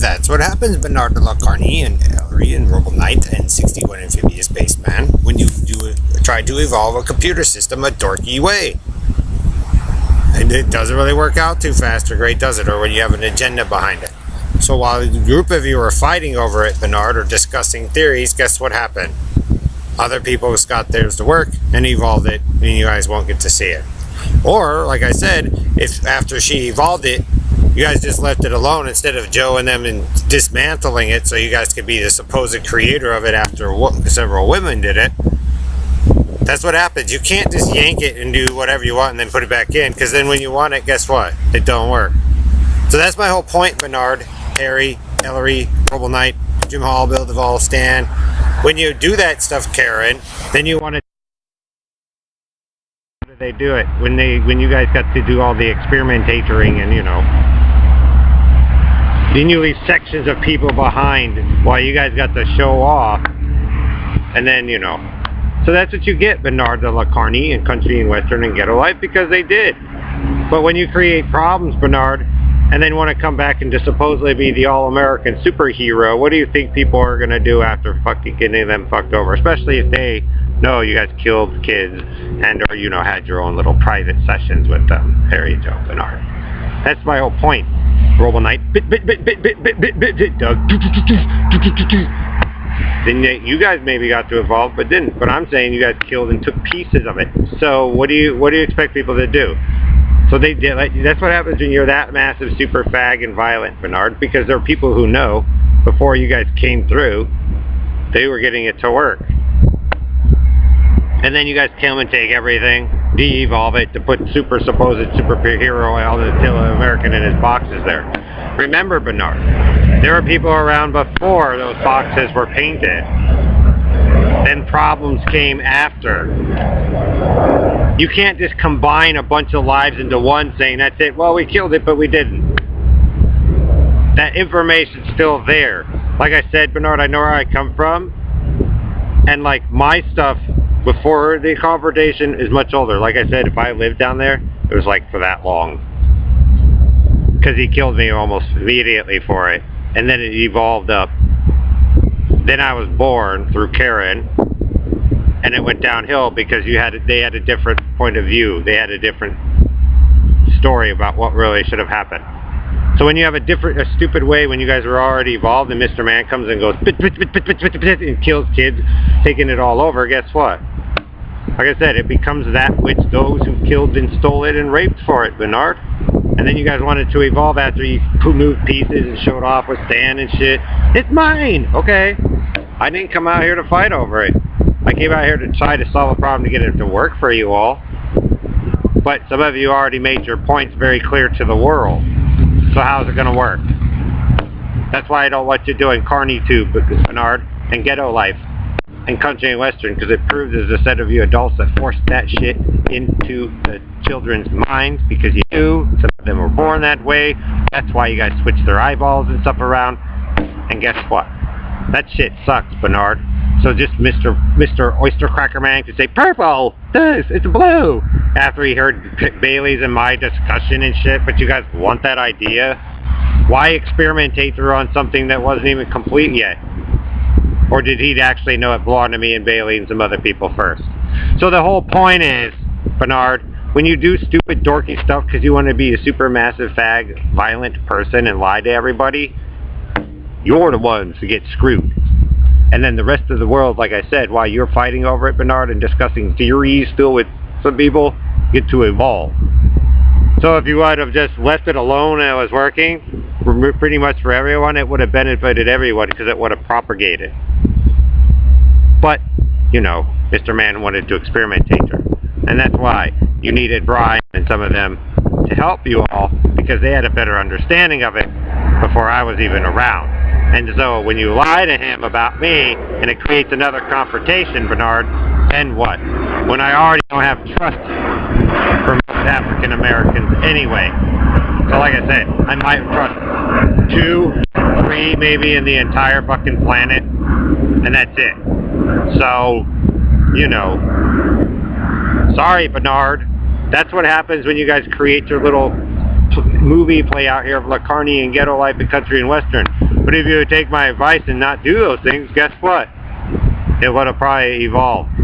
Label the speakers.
Speaker 1: That's what happens, Bernard de la Carney and Ellery and Robo Knight and 61 Amphibious Spaceman, when you try to evolve a computer system a dorky way. And it doesn't really work out too fast or great, does it? Or when you have an agenda behind it. So while a group of you were fighting over it, Bernard, or discussing theories, guess what happened? Other people just got theirs to work and evolved it, and you guys won't get to see it. Or, like I said, if after she evolved it, you guys just left it alone instead of Joe and them and dismantling it so you guys could be the supposed creator of it after several women did it. That's what happens. You can't just yank it and do whatever you want and then put it back in, because then when you want it, guess what? It don't work. So that's my whole point, Bernard, Harry, Ellery, Robo Knight, Jim Hall, Bill Duvall, Stan. When you do that stuff, Karen, then you want to... How do they do it? When you guys got to do all the experimentating and, you know... Then you leave sections of people behind while you guys got to show off. And then, you know... So that's what you get, Bernard de la Carney and Country and Western and Ghetto Life, because they did. But when you create problems, Bernard, and then want to come back and just supposedly be the all-American superhero, what do you think people are going to do after fucking getting them fucked over? Especially if they know you guys killed kids and or, you know, had your own little private sessions with them, Harry, Joe, Bernard. That's my whole point. Robo Knight, Doug, then you guys maybe got to evolve, but didn't. But I'm saying you guys killed and took pieces of it. So what do you expect people to do? So they did. That's what happens when you're that massive, super fag and violent, Bernard. Because there are people who know before you guys came through, they were getting it to work. And then you guys come and take everything, de-evolve it to put supposed superhero all the American in his boxes there. Remember, Bernard, there were people around before those boxes were painted. Then problems came after. You can't just combine a bunch of lives into one saying, that's it, well, we killed it, but we didn't. That information's still there. Like I said, Bernard, I know where I come from. And like my stuff before the confrontation is much older. Like I said, if I lived down there, it was like for that long. Because he killed me almost immediately for it. And then it evolved up. Then I was born through Karen. And it went downhill because they had a different point of view. They had a different story about what really should have happened. So when you have a stupid way when you guys were already evolved and Mr. Man comes and goes and kills kids, taking it all over, guess what? Like I said, it becomes that which those who killed and stole it and raped for it, Bernard. And then you guys wanted to evolve after you moved pieces and showed off with Stan and shit. It's mine! Okay. I didn't come out here to fight over it. I came out here to try to solve a problem to get it to work for you all. But some of you already made your points very clear to the world. So how's it going to work? That's why I don't want you doing Carney Tube, Bernard, and Ghetto Life, and Country and Western, because it proves there's a set of you adults that forced that shit into the children's minds, because you knew some of them were born that way. That's why you guys switched their eyeballs and stuff around. And guess what? That shit sucks, Bernard. So just Mr. Oyster Cracker Man could say, purple! This! It's blue! After he heard Bailey's and my discussion and shit, but you guys want that idea? Why experimentate through on something that wasn't even complete yet? Or did he actually know it belonged to me and Bailey and some other people first? So the whole point is, Bernard, when you do stupid dorky stuff because you want to be a super massive fag, violent person and lie to everybody, you're the ones who get screwed. And then the rest of the world, like I said, while you're fighting over it, Bernard, and discussing theories still with some people, get to evolve. So if you would have just left it alone and it was working, pretty much for everyone, it would have benefited everyone because it would have propagated. But, you know, Mr. Man wanted to experiment, and that's why you needed Brian and some of them to help you all, because they had a better understanding of it before I was even around. And so when you lie to him about me, and it creates another confrontation, Bernard, then what? When I already don't have trust for most African Americans anyway. So like I said, I might trust 2, 3 maybe in the entire fucking planet, and that's it. So, you know, sorry, Bernard. That's what happens when you guys create your little movie play out here of La Carney and ghetto life and country and western. But if you would take my advice and not do those things, guess what? It would have probably evolved.